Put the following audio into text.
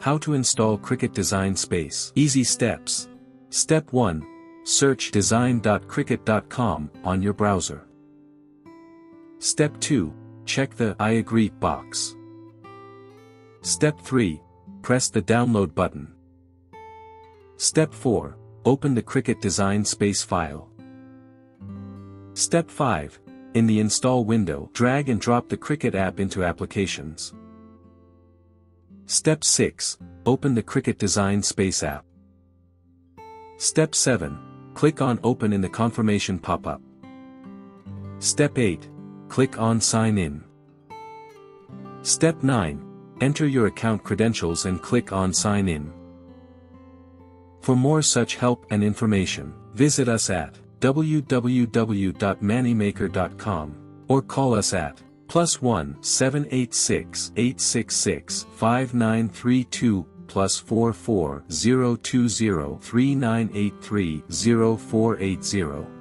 How to install Cricut Design Space. Easy steps. Step 1. Search design.cricut.com on your browser. Step 2. Check the I agree box. Step 3. Press the download button. Step 4. Open the Cricut Design Space file. Step 5. In the install window, drag and drop the Cricut app into Applications. Step 6. Open the Cricut Design Space app. Step 7. Click on Open in the confirmation pop-up. Step 8. Click on Sign In. Step 9. Enter your account credentials and click on Sign In. For more such help and information, visit us at www.mannymaker.com or call us at +1 786 866 5932 +44 020 3983 0480.